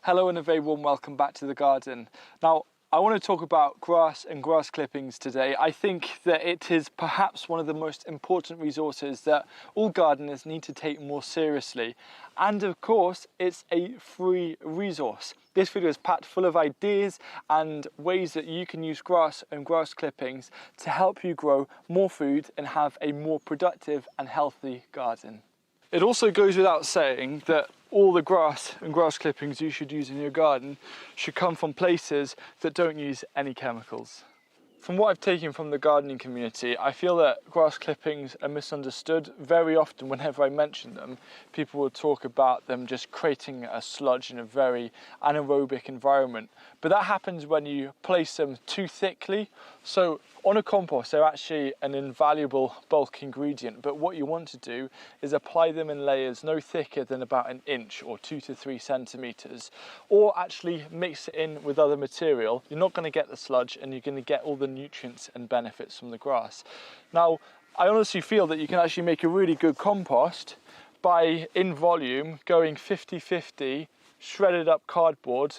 Hello and a very warm welcome back to the garden. Now, I want to talk about grass and grass clippings today. I think that it is perhaps one of the most important resources that all gardeners need to take more seriously. And of course, it's a free resource. This video is packed full of ideas and ways that you can use grass and grass clippings to help you grow more food and have a more productive and healthy garden. It also goes without saying that all the grass and grass clippings you should use in your garden should come from places that don't use any chemicals. From what I've taken from the gardening community, I feel that grass clippings are misunderstood. Very often whenever I mention them, people will talk about them just creating a sludge in a very anaerobic environment. But that happens when you place them too thickly. So on a compost, they're actually an invaluable bulk ingredient, but what you want to do is apply them in layers no thicker than about an inch or 2 to 3 centimeters, or actually mix it in with other material. You're not going to get the sludge and you're going to get all the nutrients and benefits from the grass. Now, I honestly feel that you can actually make a really good compost by, in volume, going 50-50 shredded up cardboard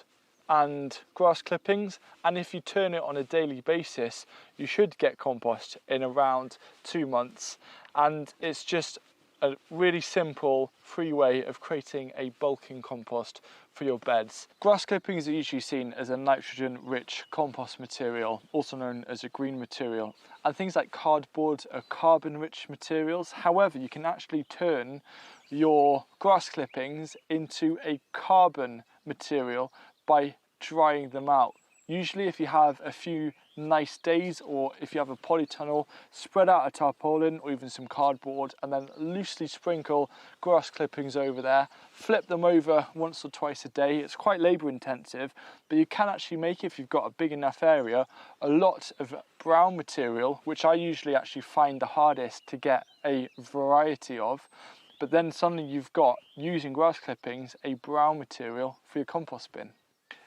and grass clippings, and if you turn it on a daily basis you should get compost in around 2 months. And it's just a really simple free way of creating a bulking compost for your beds. Grass clippings are usually seen as a nitrogen rich compost material, also known as a green material, and things like cardboard are carbon rich materials. However, you can actually turn your grass clippings into a carbon material by drying them out. Usually if you have a few nice days, or if you have a polytunnel, spread out a tarpaulin or even some cardboard and then loosely sprinkle grass clippings over there. Flip them over once or twice a day. It's quite labour intensive, but you can actually make, if you've got a big enough area, a lot of brown material, which I usually actually find the hardest to get a variety of. But then suddenly you've got, using grass clippings, a brown material for your compost bin.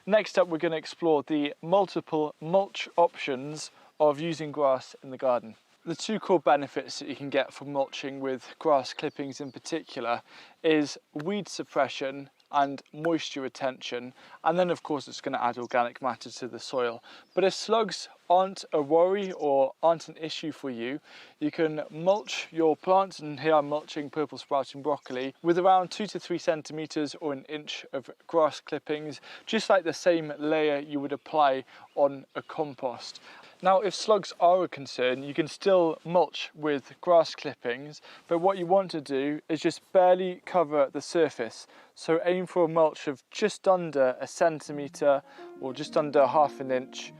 Next up, we're going to explore the multiple mulch options of using grass in the garden. The two core benefits that you can get from mulching with grass clippings in particular is weed suppression and moisture retention, and then of course it's going to add organic matter to the soil. But if slugs aren't a worry or aren't an issue for you, you can mulch your plants, and here I'm mulching purple sprouting broccoli with around 2 to 3 centimeters or an inch of grass clippings, just like the same layer you would apply on a compost. Now, if slugs are a concern, you can still mulch with grass clippings, but what you want to do is just barely cover the surface. So aim for a mulch of just under a centimetre or just under half an inch.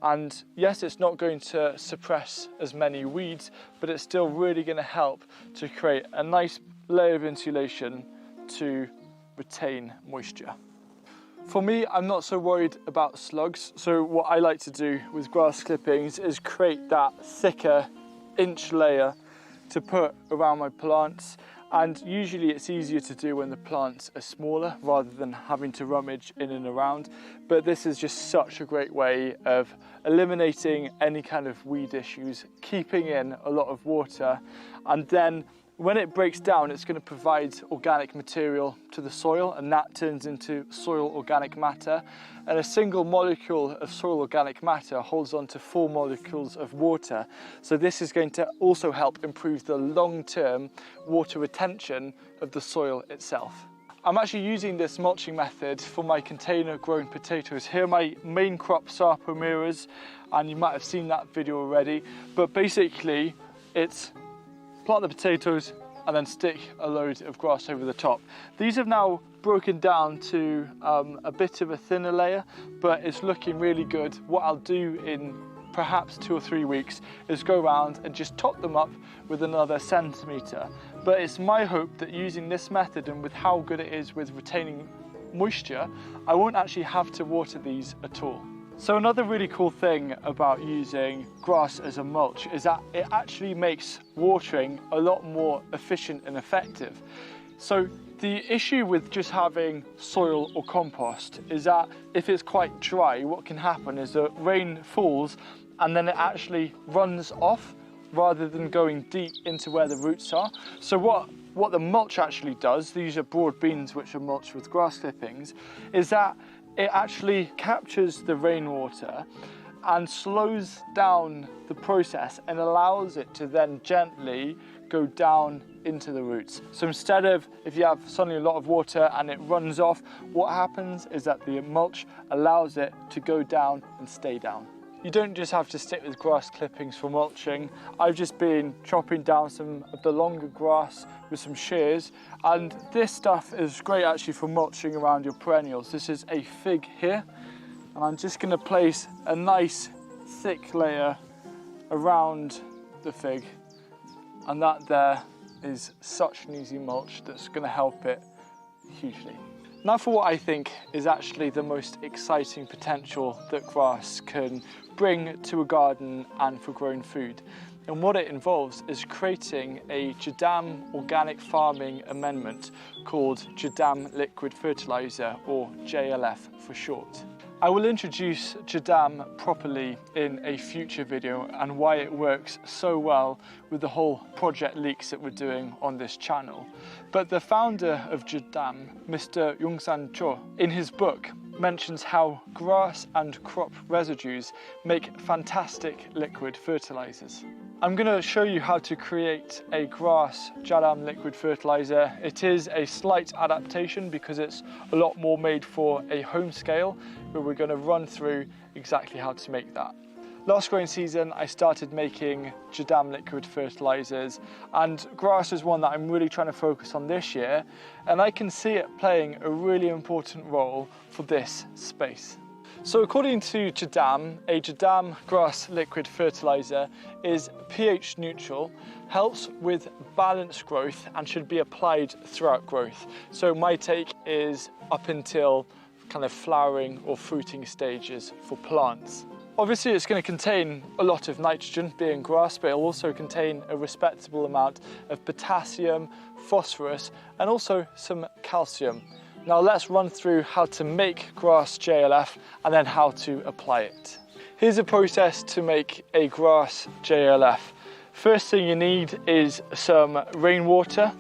And yes, it's not going to suppress as many weeds, but it's still really going to help to create a nice layer of insulation to retain moisture. For me, I'm not so worried about slugs, so what I like to do with grass clippings is create that thicker inch layer to put around my plants. And usually it's easier to do when the plants are smaller rather than having to rummage in and around. But this is just such a great way of eliminating any kind of weed issues, keeping in a lot of water, and then when it breaks down, it's going to provide organic material to the soil, and that turns into soil organic matter. And a single molecule of soil organic matter holds on to 4 molecules of water. So this is going to also help improve the long-term water retention of the soil itself. I'm actually using this mulching method for my container grown potatoes. Here my main crops are pomeras, and you might have seen that video already. But basically it's plant the potatoes and then stick a load of grass over the top. These have now broken down to a bit of a thinner layer, but it's looking really good. What I'll do in perhaps 2 or 3 weeks is go around and just top them up with another centimetre. But it's my hope that using this method, and with how good it is with retaining moisture, I won't actually have to water these at all. So another really cool thing about using grass as a mulch is that it actually makes watering a lot more efficient and effective. So the issue with just having soil or compost is that if it's quite dry, what can happen is that rain falls and then it actually runs off rather than going deep into where the roots are. So what what the mulch actually does, these are broad beans which are mulched with grass clippings, is that it actually captures the rainwater and slows down the process and allows it to then gently go down into the roots. So instead of, if you have suddenly a lot of water and it runs off, what happens is that the mulch allows it to go down and stay down. You don't just have to stick with grass clippings for mulching. I've just been chopping down some of the longer grass with some shears, and this stuff is great actually for mulching around your perennials. This is a fig here, and I'm just going to place a nice thick layer around the fig, and that there is such an easy mulch that's going to help it hugely. Now for what I think is actually the most exciting potential that grass can bring to a garden and for growing food. And what it involves is creating a Jadam organic farming amendment called Jadam liquid fertilizer, or JLF for short. I will introduce Jadam properly in a future video and why it works so well with the whole project leaks that we're doing on this channel. But the founder of Jadam, Mr. Yongsan Cho, in his book mentions how grass and crop residues make fantastic liquid fertilizers. I'm going to show you how to create a grass Jadam liquid fertilizer. It is a slight adaptation because it's a lot more made for a home scale, but we're going to run through exactly how to make that. Last growing season, I started making Jadam liquid fertilizers, and grass is one that I'm really trying to focus on this year, and I can see it playing a really important role for this space. So according to Jadam, a Jadam grass liquid fertilizer is pH neutral, helps with balanced growth and should be applied throughout growth. So my take is up until kind of flowering or fruiting stages for plants. Obviously it's going to contain a lot of nitrogen, being grass, but it'll also contain a respectable amount of potassium, phosphorus, and also some calcium. Now let's run through how to make grass JLF and then how to apply it. Here's a process to make a grass JLF. First thing you need is some rainwater.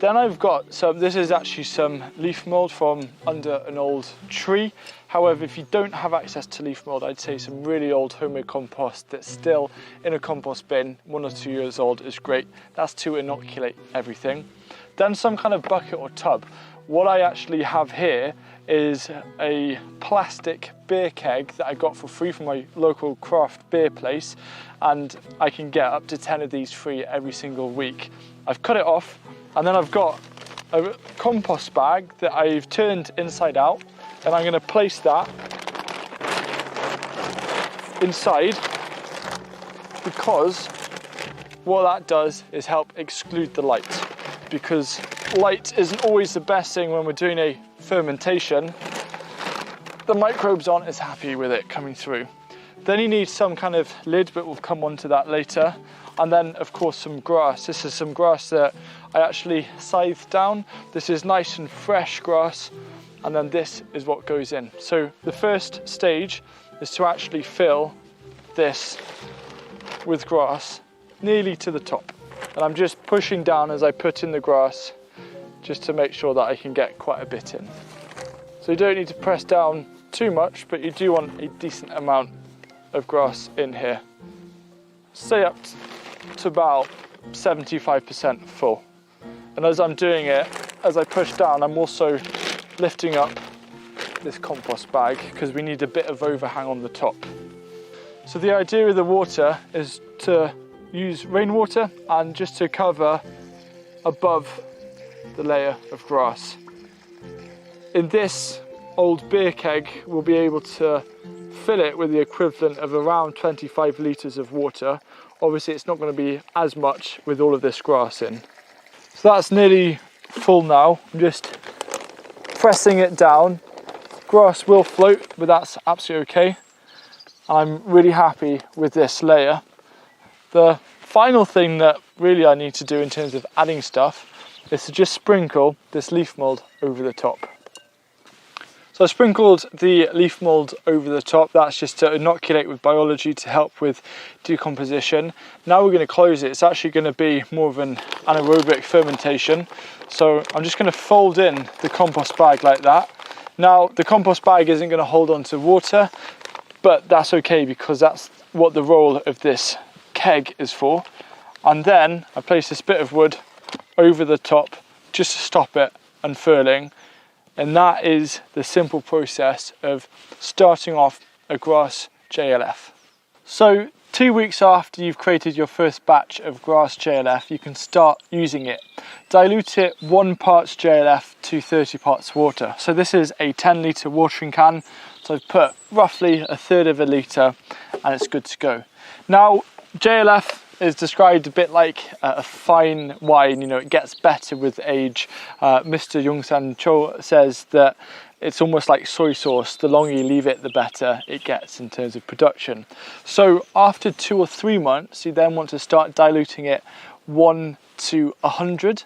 Then I've got this is actually some leaf mold from under an old tree. However, if you don't have access to leaf mold, I'd say some really old homemade compost that's still in a compost bin, 1 or 2 years old, is great. That's to inoculate everything. Then some kind of bucket or tub. What I actually have here is a plastic beer keg that I got for free from my local craft beer place, and I can get up to 10 of these free every single week. I've cut it off, and then I've got a compost bag that I've turned inside out, and I'm going to place that inside, because what that does is help exclude the light, because light isn't always the best thing when we're doing a fermentation. The microbes aren't as happy with it coming through. Then you need some kind of lid, but we'll come on to that later. And then of course some grass. This is some grass that I actually scythed down. This is nice and fresh grass, and then this is what goes in. So the first stage is to actually fill this with grass nearly to the top. And I'm just pushing down as I put in the grass, just to make sure that I can get quite a bit in. So you don't need to press down too much, but you do want a decent amount of grass in here. Stay up to about 75% full. And as I'm doing it, as I push down, I'm also lifting up this compost bag because we need a bit of overhang on the top. So the idea with the water is to use rainwater and just to cover above the layer of grass. In this old beer keg, we'll be able to fill it with the equivalent of around 25 litres of water. Obviously it's not going to be as much with all of this grass in. So that's nearly full now. I'm just pressing it down. Grass will float, but that's absolutely okay. I'm really happy with this layer. The final thing that really I need to do in terms of adding stuff is to just sprinkle this leaf mold over the top. So I sprinkled the leaf mould over the top. That's just to inoculate with biology to help with decomposition. Now we're going to close it. It's actually going to be more of an anaerobic fermentation. So I'm just going to fold in the compost bag like that. Now the compost bag isn't going to hold on to water, but that's okay because that's what the role of this keg is for. And then I place this bit of wood over the top just to stop it unfurling. And that is the simple process of starting off a grass JLF. So 2 weeks after you've created your first batch of grass JLF, you can start using it. Dilute it 1 parts JLF to 30 parts water. So this is a 10-litre watering can. So I've put roughly 1/3 of a litre and it's good to go. Now JLF is described a bit like a fine wine, you know, it gets better with age. Mr. Young-san Cho says that it's almost like soy sauce. The longer you leave it, the better it gets in terms of production. So after 2 or 3 months, you then want to start diluting it 1 to 100.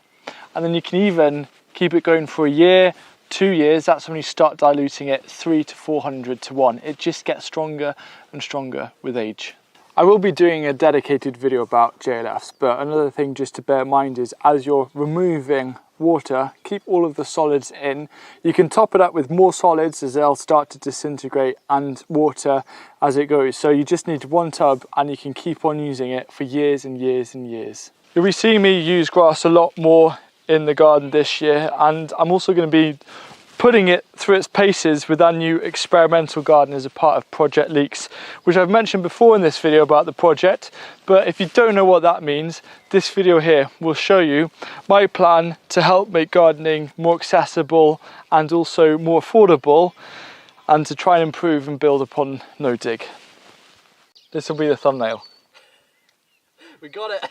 And then you can even keep it going for a year, 2 years. That's when you start diluting it 300 to 400 to 1. It just gets stronger and stronger with age. I will be doing a dedicated video about JLFs, but another thing just to bear in mind is as you're removing water, keep all of the solids in. You can top it up with more solids as they'll start to disintegrate and water as it goes. So you just need 1 tub and you can keep on using it for years and years and years. You'll be seeing me use grass a lot more in the garden this year, and I'm also going to be putting it through its paces with our new experimental garden as a part of Project Leeks, which I've mentioned before in this video about the project. But if you don't know what that means, this video here will show you my plan to help make gardening more accessible and also more affordable, and to try and improve and build upon no dig. This will be the thumbnail. We got it.